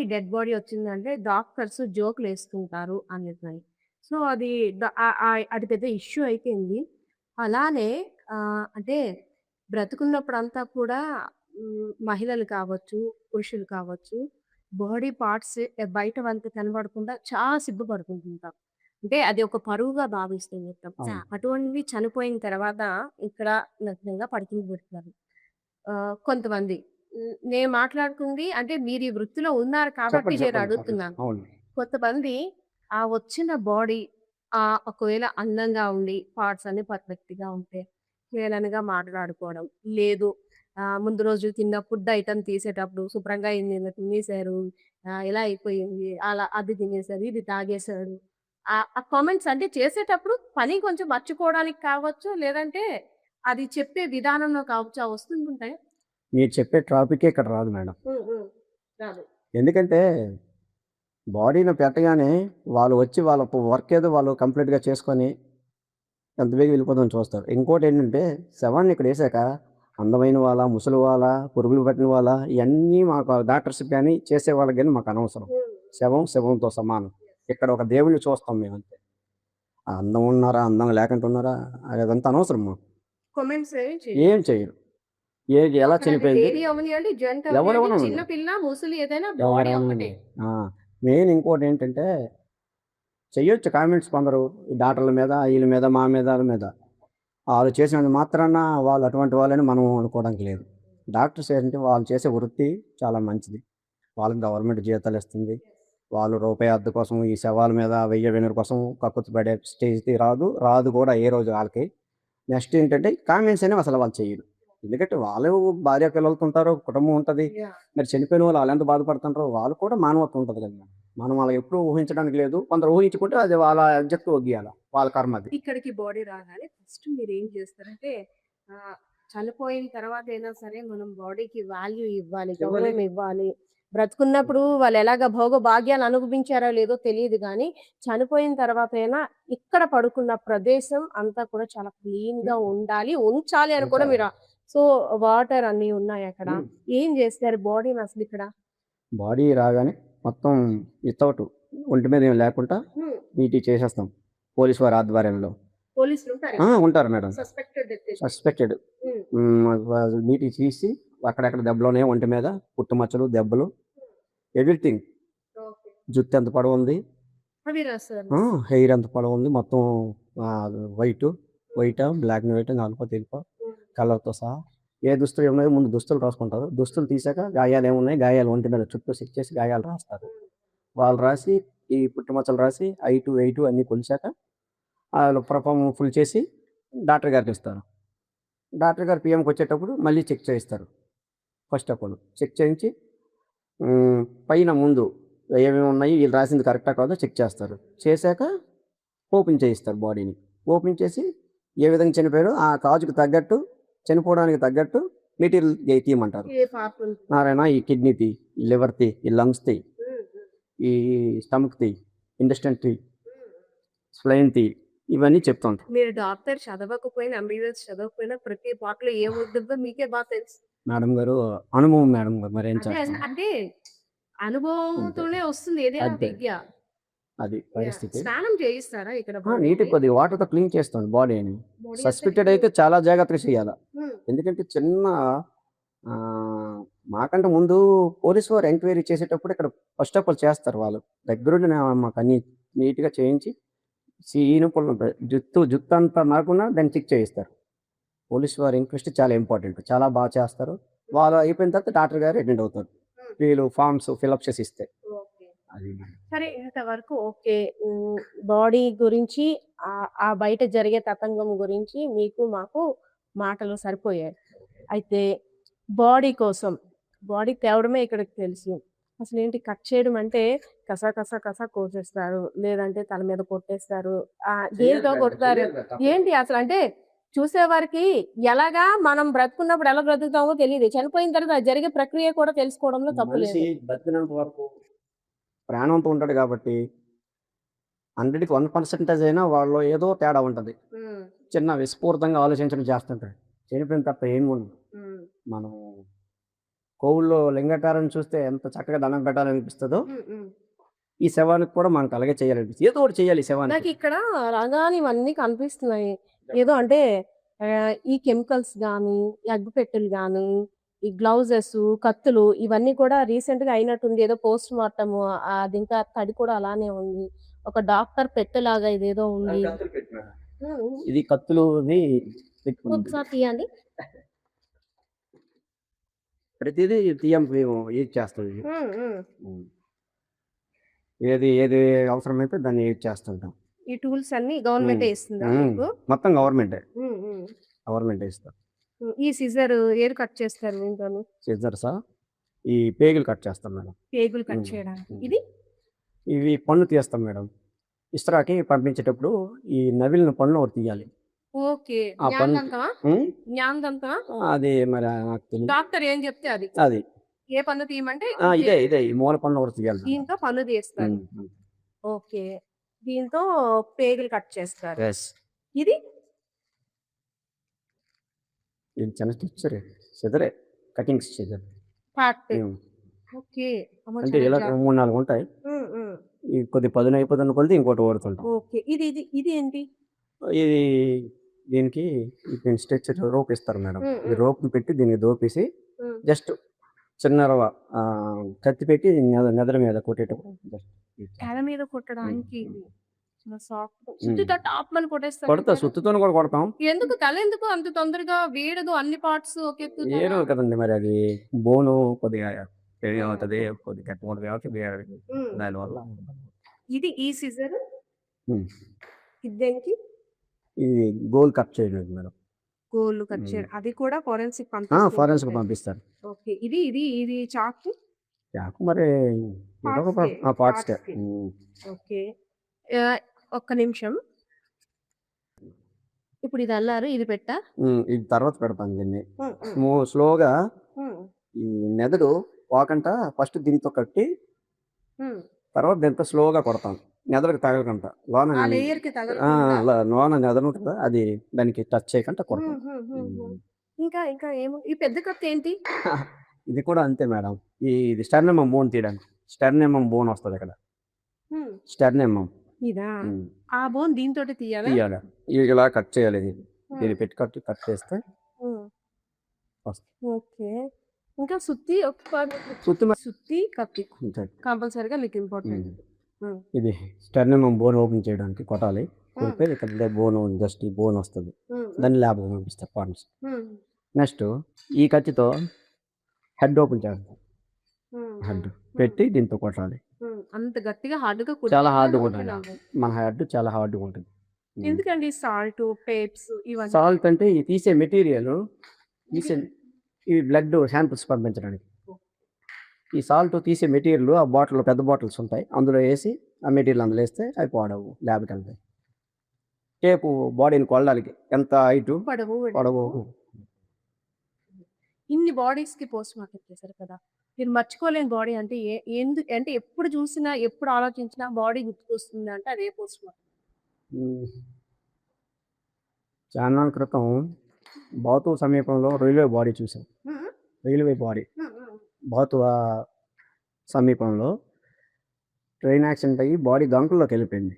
డెడ్ బాడీ వచ్చిందంటే డాక్టర్స్ జోకులేసుకుంటారు అనేది. సో, అది అది పెద్ద ఇష్యూ అయిపోయింది. అలానే అంటే బ్రతికున్నప్పుడంతా కూడా మహిళలు కావచ్చు, పురుషులు కావచ్చు, బాడీ పార్ట్స్ బయటవంతా కనబడకుండా చాలా సిగ్గుపడుతుంటాం. అంటే అది ఒక పరువుగా భావిస్తుంటాం. అవును. అటువంటివి చనిపోయిన తర్వాత ఇక్కడ నగ్నంగా పడుకుని పెడతారు. కొంతమంది. నేను మాట్లాడుతుంది అంటే మీరు ఈ వృత్తిలో ఉన్నారు కాబట్టి చెప్పండి. నేను చెప్పండి. పర్లేదు. అడుగుతున్నాను. అవును. కొంతమంది ఆ వచ్చిన బాడీ ఒకవేళ అందంగా ఉండి పార్ట్స్ అన్నీ పర్ఫెక్ట్‌గా ఉంటే హేళనగా మాట్లాడుకోవడం. లేదు ముందు రోజు తిన్న ఫుడ్ ఐటెమ్ తీసేటప్పుడు శుభ్రంగా నిన్న తినేసారు. ఇలా అయిపోయింది. అలా అది తినేసారు. ఇది తాగేసాడు. ఆ కామెంట్స్ అంటే చేసేటప్పుడు పని కొంచెం మర్చిపోవడానికి కావచ్చు. లేదంటే అది చెప్పే విధానంలో కావచ్చు. వస్తుంటుంటాయి. మీరు చెప్పే టాపికే ఇక్కడ రాదు మేడం. హ్మ్. హ్మ్. రాదు. ఎందుకంటే బాడీని పెట్టగానే వాళ్ళు వచ్చి వాళ్ళ వర్క్ ఏదో వాళ్ళు కంప్లీట్‌గా చేసుకొని ఎంత బేగా వెళ్ళిపోదామని చూస్తారు. ఇంకోటేంటంటే శవాన్ని ఇక్కడేసాక అందమైన వాళ్ళా, ముసలి వాళ్ళా, పురుగులు పట్టిన వాళ్ళా ఇయన్నీ మాకు డాక్టర్స్‌కి గాని, చేసేవాళ్ళకి గాని మాకనవసరం. హ్మ్. శవం శవంతో సమానం. ఇక్కడ ఒక దేవుడిని చూస్తాం మేమంతే. ఆ అందం ఉన్నారా, అందం లేకుండా ఉన్నారా అదంతా అనవసరం మాకు. కామెంట్స్ ఏమి చేయరు. ఏం చెయ్యరు. ఏది ఎలా అక్కడ అది చనిపోయింది లేడీ అవ్వనియండి, జెంట్ అవ్వనియండి, ఎవరెవరో చిన్న పిల్ల, ముసలి ఏదైనా బాడీ ఎవరెవరో ఒక్కటే. ఆ! మెయిన్ ఇంకోటి ఏంటంటే చెయ్యొచ్చు కామెంట్స్ కొందరు ఈ డాక్టర్ల మీద వీళ్ళ మీద మా మీద వాళ్ళ మీద వాళ్ళు చేసినంత మాత్రాన వాళ్ళు అటువంటి వాళ్ళని మనం అనుకోవడానికి లేదు. డాక్టర్స్ ఏంటంటే వాళ్ళు చేసే వృత్తి చాలా మంచిది. వాళ్ళకి గవర్నమెంట్ జీతాలు ఇస్తుంది. వాళ్ళు రూపాయి అద్దె కోసం ఈ శవాల మీద వెయ్యి వెనుక కోసం కక్కుర్తి పడే స్టేజ్‌కి రాదు కూడా ఏ రోజు ఆళ్ళకి. నెక్స్ట్ ఏంటంటే కామెంట్స్ అనేవి అసలు వాళ్ళు చెయ్యరు. ఎందుకంటే వాళ్ళు భార్య పిల్లలతో ఉంటారు, కుటుంబం ఉంటది. యాహ్! మరి చనిపోయిన వాళ్ళు ఆళ్ళెంత బాధపడుతుంటారో వాళ్ళు కూడా మానవత్వం ఉంటది కదా! మనం అలా ఎప్పుడూ ఊహించడానికి లేదు. కొందరు ఊహించుకుంటే అది వాళ్ళ ఎగ్జెక్ట్ ఒగ్గేయాల. వాళ్ళ కర్మ అది. ఇక్కడికి బాడీ రాగానే ఫస్ట్ మీరేం చేస్తారంటే ఆహ్, చనిపోయిన తర్వాతైనా సరే మనం బాడీకి వాల్యూ ఇవ్వాలి, ఇవ్వాలి. గౌరవం ఇవ్వాలి. బ్రతుకున్నప్పుడు వాళ్ళు ఎలాగా భోగభాగ్యాలు అనుభవించారో లేదో తెలీదు గానీ, చనిపోయిన తర్వాతైనా ఇక్కడ పడుకున్న ప్రదేశం అంతా కూడా చాలా క్లీన్‌గా ఉండాలి, ఉంచాలి అని కూడా ఉంచాలి. మీరు సో, వాటర్ అన్నీ ఉన్నాయక్కడ. హ్మ్. ఏం చేస్తారు బాడీని అసలిక్కడ? బాడీ రాగానే మొత్తం వితౌట్ ఒంటి మీద ఏమి లేకుండా హ్మ్. నీట్‌గా చేసేస్తాం. పోలీస్ వారి ఆధ్వర్యంలో. పోలీసులుంటారు. ఉంటారు మేడం. సస్పెక్టెడ్ డెత్ అయితే. సస్పెక్టెడ్. హ్మ్. నీట్‌గా తీసి అక్కడెక్కడ దెబ్బలున్నాయో ఒంటి మీద పుట్టుమచ్చలు, దెబ్బలు ఎవ్రీథింగ్. ఓకే. జుత్తు ఎంత పొడవుంది, అవి రాస్తారు. హెయిర్ ఎంత పొడవుంది మొత్తం వైటా, బ్లాక్ అండ్ వైట్ నలుపో, తెలుపో హ్మ్. కలర్‌తో సహా ఏ దుస్తులు ఉన్నాయో ముందు దుస్తులు రాసుకుంటారు. దుస్తులు తీసాక గాయాలేమున్నాయి, గాయాలు ఒంటి మీద చుట్టూ చెక్ చేసి గాయాలు రాస్తారు. వాళ్ళు రాసి ఈ పుట్టుమచ్చలు రాసి హైటు, వెయిటు అన్నీ కొలిచాక ఆళ్ళు ప్రొఫార్మ్ ఫుల్ చేసి డాక్టర్ గారికిస్తారు. డాక్టర్ గారు పీఎంకొచ్చేటప్పుడు మళ్ళీ చెక్ చేయిస్తారు. ఫస్ట్ ఆఫ్ ఆల్ చెక్ చేయించి హ్మ్, పైన ముందు ఏమేమి ఉన్నాయి వీళ్ళు రాసింది కరెక్టా కాదో చెక్ చేస్తారు. చేశాక ఓపెన్ చేయిస్తారు బాడీని. ఓపెన్ చేసి ఏ విధంగా చనిపోయారో ఆ కాజుకి తగ్గట్టు, చనిపోవడానికి తగ్గట్టు మెటీరియల్ తీయమంటారు. ఏ పార్పులు? నారాయణ ఈ కిడ్నీ తీయి, ఈ లివర్ తీయి, ఈ లంగ్స్ తీయి, హ్మ్. హ్మ్. ఈ స్టమక్ తీయి, ఇంటెస్టైన్ తీయి, హ్మ్. స్ప్లైన్ తీయి ఇవన్నీ చెప్తుంటాం. మీరు డాక్టర్ చదవకపోయినా, ఎంబీబీఎస్ చదవకపోయినా ప్రతి పార్ట్‌లో ఏముంటుందో మీకే తెలుసు. మేడం గారు అనుభవం మేడం గారు మరేం అదే చేస్తాం. అంటే అంతే. అనుభవంతోనే వస్తుంది ఏదైనా అంతే. విద్య. అది యాహ్! పరిస్థితి. స్నానం చేయిస్తారా ఇక్కడ నీట్‌గా బాడీకి? కొద్దిగా వాటర్‌తో క్లీన్ చేస్తాం బాడీని. బాడీ అంతా సస్పెక్టెడ్ క్లీన్. అయితే చాలా జాగ్రత్తగా చేయాల. హ్మ్. ఎందుకంటే చిన్న ఆహ్, మాకంటే ముందు పోలీసు వారు ఎంక్వైరీ చేసేటప్పుడు ఇక్కడ ఫస్ట్ ఆఫ్ ఆల్ చేస్తారు వాళ్ళు. దగ్గరుండి మాకన్నీ నీట్‌గా చేయించి ఈనుపులు ఉంటాయి. జుత్తంతా నాకున్నా దాన్ని చెక్ చేయిస్తారు. పోలీసు వారి ఇంట్రెస్ట్ చాలా ఇంపార్టెంట్. చాలా చేస్తారు. వాళ్ళు అయిపోయిన తర్వాత డాక్టర్ గారు అటెండ్ అవుతారు. హ్మ్. వీళ్ళు ఫార్మ్స్ ఫిలప్ చేసి ఇస్తే. ఓకే. అది. సరే ఇంతవరకు ఓకే. బాడీ గురించి ఆ బయట జరిగే తతంగం గురించి మీకు, మాకు మాటలు సరిపోయాయి. అయితే బాడీ కోసం, బాడీ తేవడమే ఇక్కడికి తెలుసు. అసలేంటి కట్ చేయడం అంటే కసా, కసా, కసా కోసేస్తారు. లేదంటే తల మీద కొట్టేస్తారు. చెయ్యాలి దేనితో మేడం. కొడతారు? చెయ్యాలి కదా! తప్పదు. ఏంటి అసలంటే చూసేవారికి ఎలాగా మనం బ్రతుకున్నప్పుడు ఎలా బ్రతుకుతామో తెలీదు. చనిపోయిన తర్వాత అది జరిగే ప్రక్రియ కూడా తెలుసుకోవడంలో తప్పు మనిషి లేదు. బతికినంత వరకు ప్రాణంతో ఉంటాడు కాబట్టి 100కి 1% అయినా వాళ్ళలో ఏదో తేడా ఉంటది. హ్మ్. చిన్న విస్ఫూర్తంగా ఆలోచించడం చేస్తుంటాడు. చనిపోయిన తర్వాత ఏమి ఉండదు. హ్మ్. మనం కోవిడ్‌లో లింగాకారం చూస్తే ఎంత చక్కగా దండం పెట్టాలనిపిస్తదో, హ్మ్. హ్మ్. ఈ శవానికి కూడా మనకు అలాగే చేయాలనిపిస్తుంది. ఏదో ఒకటి చేయాలి ఈ శవానికి. నాకిక్కడ రాగానే ఇవన్నీ కనిపిస్తున్నాయి. ఏదో అంటే ఈ కెమికల్స్ గానీ, ఈ అగ్గిపెట్టెలు గానీ, ఈ గ్లౌజెసు, కత్తులు ఇవన్నీ కూడా రీసెంట్‌గా అయినట్టుంది. ఏదో పోస్ట్ మార్టము అదింకా తడి కూడా అలానే ఉంది. ఒక డాక్టర్ పెట్టెలాగా ఇదేదో ఉంది. కత్తులు పెట్టినా. హ్మ్. హ్మ్. ఇది కత్తులుది పెట్టుకుంది. ఒకసారి తీయండి. ప్రతిదీ తీయం మేము యూజ్ చేస్తాం ఇది. హ్మ్. హ్మ్. హ్మ్. ఏది అవసరమైతే దాన్ని యూజ్ చేస్తుంటాం. ఈ టూల్స్ అన్నీ హ్మ్. గవర్నమెంటే ఇస్తుందా హ్మ్. మీకు? మొత్తం గవర్నమెంటే. హ్మ్. హ్మ్. గవర్నమెంటే ఇస్తది. హ్మ్. ఈ సిజర్ ఏది కట్ చేస్తారు దీంతోని? సిజర్సా? ఈ పేగులు కట్ చేస్తాం మేడం. పేగులు కట్ హ్మ్. చేయడానికి. హ్మ్. ఇది? ఇవి పన్ను తీస్తాం మేడం. ఇస్త్రాకి పంపించేటప్పుడు ఈ నవిలిన పన్ను ఒకటి తీయాలి. ఓకే. ఆ పన్ను జ్ఞానదంతమా? హ్మ్. జ్ఞానదంతమా? అది మరి నాకు తెలీదు. డాక్టర్ ఏం జెప్తే అది. అది. ఏ పన్ను తీయమంటే ఇదే. ఇదే ఈ మూల పన్ను ఒకటి తీయాలి మేడం. దీంతో పన్ను తీస్తారు. హ్మ్. ఓకే. దీంతో పేగులు కట్ చేస్తారు. యెస్. ఇది ఇది చిన్న స్టిచ్చరే. సిజరే. Cutting scissor. పార్ట్. హ్మ్. ఓకే. అమ్మో! అంటే చాలా ఇలా 3, 4 ఉంటాయి. హ్మ్. హ్మ్. ఈ కొద్దిగా పదునయిపోతున్న కొద్దీ ఇంకోటి వాడుతుంటాం. ఓకే. ఇది ఏంటి? ఇది దీనికి స్ట్రెచర్ రోప్ ఇస్తారు మేడం. హ్మ్. ఈ హ్మ్. రోప్‌ని పెట్టి దీన్ని దోపేసి హ్మ్. జస్ట్ చిన్న రవ్వ కత్తి పెట్టి నెదల మీద కొట్టేటప్పుడు just ఇట్లా. తల మీద కొట్టడానికి ఉమ్. ఇది చాలా సాఫ్ట్. సుత్తితో టాప్ అని కొట్టేస్తారు కొడతా, కదా. సుత్తుతో కూడా కొడతాం. ఎందుకు తల ఎందుకు అంత తొందరగా వేడదు అన్ని పార్ట్స్ ఒకే ఏరు కదండి మరి, అది బోను కొద్దిగా హెవీ అవుతుంది, కొద్దిగా గట్టిగా ఉంటుంది కాబట్టి దానివల్ల. ఇది ఈ సిజర్ ఉమ్. ఇది దేనికి ఇది గోల్ కట్ చేయలేదు మేడం. గోళ్ళు కట్ చేయడం అది కూడా ఫోరెన్సిక్ ఫారెన్స్కి పంపిస్తారు. ఓకే ఇది ఇది ఇది చాకు చాకు మరి Parts కే, పార్ట్స్ parts కే. ఓకే ఒక్క నిమిషం ఇప్పుడు ఇది అల్లారు ఇది పెట్టా ఇది తర్వాత పెడతాను దీన్ని. స్లోగా ఈ నెదడు వాకంట ఫస్ట్ దీంతో కట్టి తర్వాత దీంతో స్లోగా కొడతాం, నెదడుకి తగలకంట. లోన ఆ లేయర్ కి లోన నెదడు ఉంటుందా, అది దానికి టచ్ చేయకుండా కొడతాం. ఇంకా ఇంకా ఏమో ఈ పెద్ద కత్తి ఏంటి ఇది కూడా అంతే మేడం. ఇది స్టెర్నెమం బోన్ తీయడానికి, స్టెర్నెమం బోన్ వస్తుంది ఇక్కడ, స్టెర్నెమం ఇదా ఆ బోన్ దీంతో తీయాలా తీయాలి. ఇలా కట్ చేయాలి, ఇది పెట్టి కట్ చేస్తే వస్తుంది. ఓకే ఇంకా సుత్తి సుత్తి సుత్తి కత్తి ఉంటుంది. కంపల్సరీగా మీకు ఇంపార్టెంట్ ఇది స్టెర్నెమం బోన్ ఓపెన్ చేయడానికి కొట్టాలి. కొడితే ఇక్కడ బోన్ జస్ట్ ఈ బోన్ వస్తుంది, దాన్ని ల్యాబ్ పంపిస్తారు పాయింట్స్. నెక్స్ట్ ఈ కత్తితో హెడ్ ఓపెన్ చేస్తాం, హెడ్ పెట్టి దీంతో కొట్టాలి. అంత గట్టిగా హార్డ్గా చాలా హార్డ్గా ఉంటుంది, మన హెడ్ చాలా హార్డ్గా ఉంటుంది. ఎందుకండి సాల్ట్ పేప్స్ ఇవన్నీ సాల్ట్ అంటే ఈ తీసే మెటీరియల్ ఈ బ్లడ్ శాంపిల్స్ పంపించడానికి. ఈ సాల్ట్ తీసే మెటీరియల్ ఆ బాటిల్ పెద్ద బాటిల్స్ ఉంటాయి, అందులో వేసి ఆ మెటీరియల్ అందులో వేస్తే అవి పాడవు, ల్యాబ్కి వెళ్తాయి. టేపు బాడీని కొలడానికి ఎంత హైటు పొడవు. ఇన్ని బాడీస్ కి పోస్ట్ మార్టం చేశారు కదా, మీరు మర్చిపోలేని బాడీ అంటే ఎందుకు అంటే ఎప్పుడు చూసినా ఎప్పుడు ఆలోచించినా బాడీ గుర్తుకొస్తుంది అంటే అదే పోస్ట్ మార్టం. చాలా నాళ్ళ క్రితం బాతు సమీపంలో రైల్వే బాడీ చూసాం. రైల్వే బాడీ బాతు సమీపంలో ట్రైన్ యాక్సిడెంట్ అయ్యి బాడీ గంటల్లోకి వెళ్ళిపోయింది.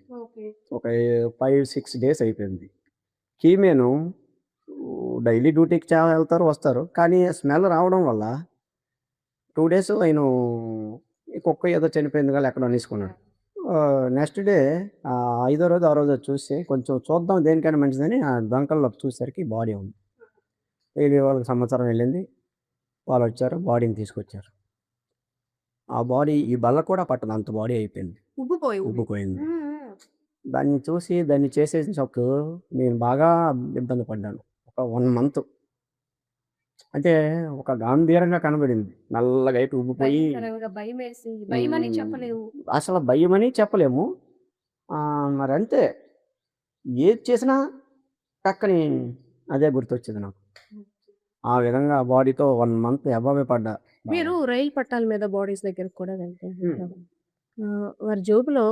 ఒక 5-6 days అయిపోయింది. కీమేను డైలీ డ్యూటీకి చాలా వెళ్తారు వస్తారు, కానీ స్మెల్ రావడం వల్ల 2 days ఆయన కుక్క ఏదో చనిపోయింది కానీ ఎక్కడో తీసుకున్నాడు. నెక్స్ట్ డే 5వ రోజు 6వ రోజు చూసి కొంచెం చూద్దాం దేనికైనా మంచిదని ఆ దంకల్లో చూసేసరికి బాడీ ఉంది. వెళ్ళి వాళ్ళకి సంవత్సరం వెళ్ళింది, వాళ్ళు వచ్చారు బాడీని తీసుకొచ్చారు. ఆ బాడీ ఈ బల్ల కూడా పట్టదు, అంత బాడీ అయిపోయింది, ఉబ్బిపోయింది. దాన్ని చూసి దాన్ని చేసేసినప్పుడు నేను బాగా ఇబ్బంది పడ్డాను. ఒక 1 month అంటే ఒక గాంభీరంగా కనబడింది, నల్లగా అయితే ఉబ్బిపోయి. అసలు భయమని చెప్పలేము, మరి అంతే. ఏది చేసినా పక్కని అదే గుర్తొచ్చింది నాకు. ఆ విధంగా బాడీతో 1 month అబ్బాయి పడ్డా. మీరు రైలు పట్టాల మీద బాడీస్ దగ్గర కూడా వారి జోబులో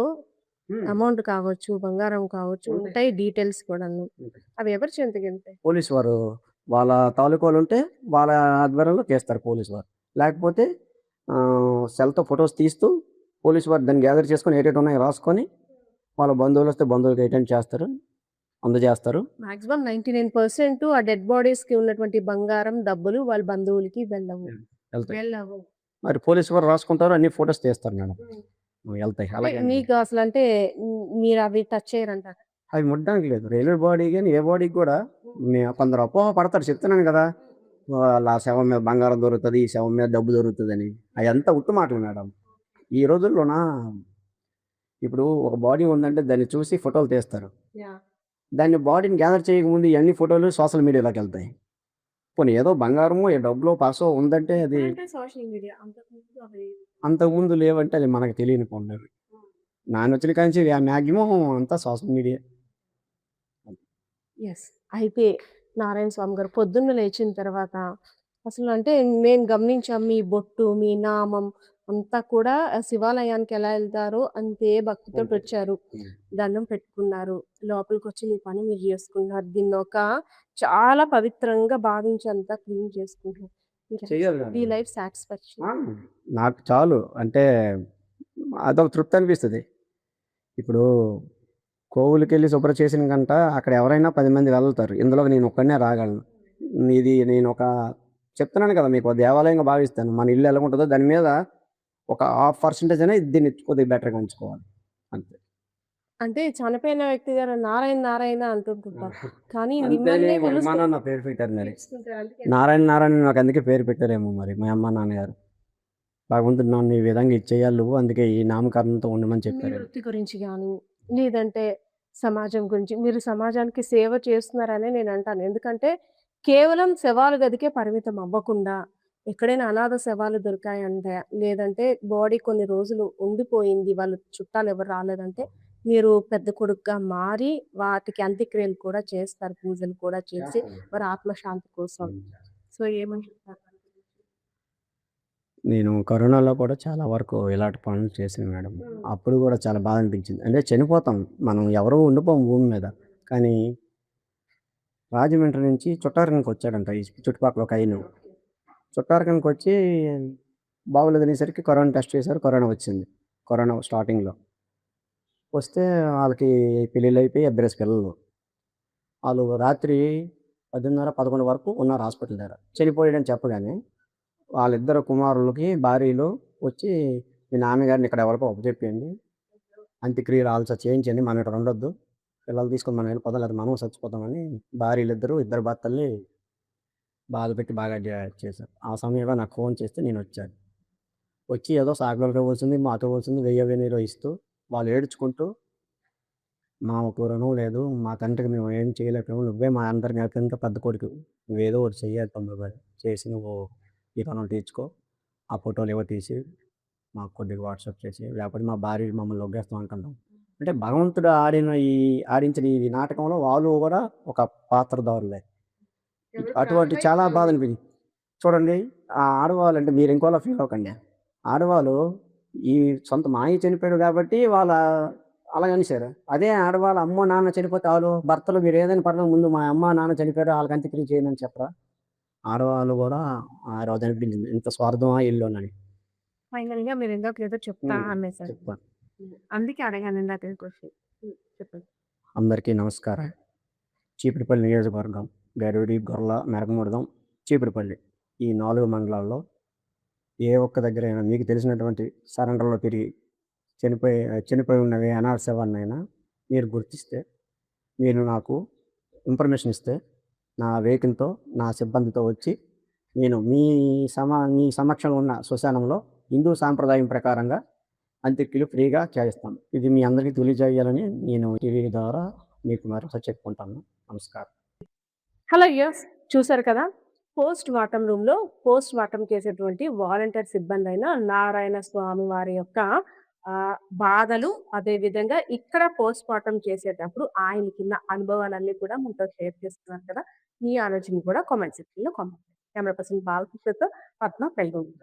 అమౌంట్ కావచ్చు, బంగారం కావచ్చు ఉంటాయి, డీటెయిల్స్ కూడా. అవి ఎవరి చెంతకి వెళ్తాయి? పోలీసు వారు వాళ్ళ తాలూకాలు ఉంటే వాళ్ళ ఆధ్వర్యంలో చేస్తారు పోలీసు వారు. లేకపోతే సెల్తో ఫొటోస్ తీస్తూ పోలీసు వారు దాన్ని గ్యాదర్ చేసుకొని ఏటేటి ఉన్నాయో రాసుకొని వాళ్ళ బంధువులు వస్తే బంధువులకి అటెండ్ చేస్తారు, అందజేస్తారు. మాక్సిమం 99% ఆ డెడ్ బాడీస్ కి ఉన్నటువంటి బంగారం డబ్బులు వాళ్ళ బంధువులకి వెళ్ళవు. మరి పోలీసు వారు రాసుకుంటారు, అన్ని ఫొటోస్ తీస్తారు మేడం, వెళ్తాయి. అలాగే మీకు అసలు అంటే మీరు అవి టచ్ చేయరంట? అవి ముట్టడానికి లేదు. రైల్వే బాడీ కానీ ఏ బాడీకి కూడా కొందరు అపోహ పడతారు, చెప్తున్నాను కదా, ఆ శవం మీద బంగారం దొరుకుతుంది, ఈ శవం మీద డబ్బు దొరుకుతుంది అని. అవి అంతా ఉట్టు మాటలు మేడం. ఈ రోజుల్లోనా ఇప్పుడు ఒక బాడీ ఉందంటే దాన్ని చూసి ఫోటోలు తీస్తారు, దాన్ని బాడీని గ్యాదర్ చేయకముందు ఇవన్నీ ఫోటోలు సోషల్ మీడియాలోకి వెళ్తాయి. పోనీ ఏదో బంగారము ఏ డబ్బులో పర్సో ఉందంటే అది సోషల్ మీడియా అంతకుముందు లేవంటే అది మనకు తెలియని పనులు. నాన్న వచ్చిన కానీ మ్యాక్సిమం అంతా సోషల్ మీడియా. అయితే నారాయణ స్వామి గారు పొద్దున్న లేచిన తర్వాత అసలు అంటే నేను గమనించాం, మీ బొట్టు మీ నామం అంతా కూడా శివాలయానికి ఎలా వెళ్తారో అంతే భక్తితో వచ్చారు, దండం పెట్టుకున్నారు, లోపలికి వచ్చి మీ పని మీరు చేసుకున్నారు, దీన్ని ఒక చాలా పవిత్రంగా భావించి అంతా క్లీన్ చేసుకుంటున్నారు. ఈ లైఫ్ సాటిస్ఫాక్షన్ నాకు చాలు, అంటే అదొక తృప్తి అనిపిస్తుంది. ఇప్పుడు కోవులకి వెళ్ళి శుభ్రం చేసిన గంట అక్కడ ఎవరైనా 10 మంది వెళ్తారు, ఇందులో నేను ఒక్కడనే రాగలను. ఇది నేను ఒక చెప్తున్నాను కదా మీకు దేవాలయంగా భావిస్తాను. మన ఇల్లు ఎలాగుంటదో దాని మీద ఒక హాఫ్ పర్సెంటేజ్ అనేది దీన్ని కొద్దిగా బెటర్‌గా ఉంచుకోవాలి. అంతే. అంటే చనిపోయిన వ్యక్తి గారు నారాయణ నారాయణ అంటుంటుంటారు. కానీ అంతేలే మిమ్మల్నే మా అమ్మా, పిలుస్తూ నాన్న పేరు పెట్టారు మరి. పిలుస్తుంటారు. అందుకే నారాయణ, నారాయణ నాకు అందుకే పేరు పెట్టారేమో మరి మా అమ్మ, నాన్నగారు. భగవంతుడు నన్ను ఈ విధంగా ఇది చేయాలి నువ్వు అందుకే ఈ నామకరణంతో ఉండమని మీ చెప్పారేమో. వృత్తి గురించి గాని, లేదంటే సమాజం గురించి మీరు సమాజానికి సేవ చేస్తున్నారనే నేనంటాను. ఎందుకంటే కేవలం శవాల గదికే పరిమితం అవ్వకుండా, ఎక్కడైనా అనాథ శవాలు దొరికాయంటే, లేదంటే బాడీ కొన్ని రోజులు ఉండిపోయింది, వాళ్ళు చుట్టాలెవరు రాలేదంటే, మీరు పెద్ద కొడుకుగా మారి వాటికి అంత్యక్రియలు కూడా చేస్తారు. పూజలు కూడా చేసి చేస్తాను. వారి ఆత్మశాంతి కోసం. హ్మ్. సో, ఏమని చెప్తారు? నేను కరోనాలో కూడా చాలా వరకు ఇలాంటి పనులు చేశాను మేడం. హ్మ్. అప్పుడు కూడా చాలా బాధ అనిపించింది. అంటే చనిపోతాం. మనం ఎవరు ఉండిపోం భూమి మీద. కానీ రాజమండ్రి నుంచి చుట్టారంకొచ్చాడంట ఈ చుట్టుపక్కల ఒక ఆయన. చుట్టారంకొచ్చి బాగోలేదనేసరికి కరోనా టెస్ట్ చేశారు. కరోనా వచ్చింది. కరోనా స్టార్టింగ్‌లో. వస్తే ఆళ్ళకి పెళ్ళిళ్ళయిపోయి ఇద్దరేసి పిల్లలు. ఆళ్ళు రాత్రి 10:30, 11 వరకు ఉన్నారు హాస్పిటల్ దగ్గర. చనిపోయాడని చెప్పగానే వాళ్ళిద్దరు కుమారులకి భార్యలు వచ్చి, "మీ నాన్నగారిని ఇక్కడ ఎవరికో అప్పజెప్పేయండి. అంత్యక్రియలు ఆళ్ళతో చేయించండి. మనం ఇక్కడ ఉండొద్దు. పిల్లలు తీసుకొని మనం వెళ్ళిపోదాం. లేకపోతే మనం చచ్చిపోతామని" భార్యలిద్దరూ, ఇద్దరు భర్తల్ని బాధపెట్టి బాగా చేశారు. ఆ సమయంలో నాకు ఫోన్ చేస్తే నేనొచ్చాను. వచ్చి ఏదో సాకులోళ్ళకి ఇవ్వాల్సింది, మాకు ఇవ్వాల్సింది వెయ్యో, వెయ్యిన్నరో ఇస్తూ వాళ్ళు ఏడ్చుకుంటూ, "మాకు రుణం లేదు. మా తండ్రికి మేము ఏం చేయలేకపోయాము. నువ్వే మా అందరికి అత్యంత పెద్ద కొడుకువి. నువ్వేదో ఒకటి చెయ్యాలి తమ్ముడు గారు. చేసి నువ్వు ఈ రుణం తీర్చుకో. ఆ ఫోటోలేవో తీసి మాకు కొద్దిగా వాట్సాప్ చేసి, లేకపోతే మా భార్య మమ్మల్ని లొంగేస్తాం అంటున్నాం." అంటే భగవంతుడు ఆడించిన ఈ నాటకంలో వాళ్ళు కూడా ఒక పాత్రధారులే. ఎవరు అటువంటి చాలా బాధ ప్రాణమైపోయింది. అనిపించింది. చూడండి ఆ ఆడవాళ్ళంటే మీరు ఇంకోలా ఫీల్ అవ్వకండి. ఆడవాళ్ళు ఈ సొంత మావయ్య చనిపోయాడు కాబట్టి అలాగనేసారు. అదే ఆడవాళ్ళు అమ్మో, నాన్న చనిపోతే ఆళ్ళు భర్తలు మీరు ఏదైనా పర్లేదు ముందు మా అమ్మ, నాన్న చనిపోయారు ఆళ్ళకి అంత్యక్రియ చేయండి అని చెప్పరా? ఆడవాళ్ళు కూడా ఆ రోజు అనిపించింది. ఇంత స్వార్థమా ఈళ్ళోనని. ఫైనల్‌గా మీరిందాక ఏదో చెప్తా అనేసారు. చెప్తాను. అందుకే అడిగాను ఇందాక క్వెషన్. చెప్పండి. అందరికీ నమస్కారం. చీపురుపల్లి నియోజకవర్గం, గరివిడి, గొర్ల, మెరకముడదం, చీపురుపల్లి ఈ 4 మండలాల్లో ఏ ఒక్క దగ్గరైనా మీకు తెలిసినటువంటి సరెండర్‌లో తిరిగి చనిపోయి చనిపోయి ఉన్న ఏ అనాథ శవాన్నైనా మీరు గుర్తిస్తే, మీరు నాకు ఇన్ఫర్మేషన్ ఇస్తే, నా వెహికల్‌తో, నా సిబ్బందితో వచ్చి నేను మీ సమక్షంలో ఉన్న శ్మశానంలో హిందూ సాంప్రదాయం ప్రకారంగా అంత్యక్రియలు ఫ్రీగా చేయిస్తాను. ఇది మీ అందరికీ తెలియజేయాలని నేను టీవీ ద్వారా మీకు మరొకసారి చెప్పుకుంటాను. నమస్కారం. హలో వ్యూయర్స్, చూసారు కదా! పోస్ట్ మార్టం రూమ్‌లో పోస్ట్ మార్టం చేసేటువంటి వాలంటీర్ సిబ్బందైన నారాయణ స్వామి వారి యొక్క బాధలు, అదే విధంగా ఇక్కడ పోస్ట్ మార్టం చేసేటప్పుడు ఆయనకున్న అనుభవాలన్నీ కూడా మనతో షేర్ చేసుకున్నారు కదా! మీ ఆలోచనలు కూడా కామెంట్ సెక్షన్‌లో కామెంట్ చేయండి. కెమెరా పర్సన్ బాలకృష్ణతో పద్మ, పెల్గొండ.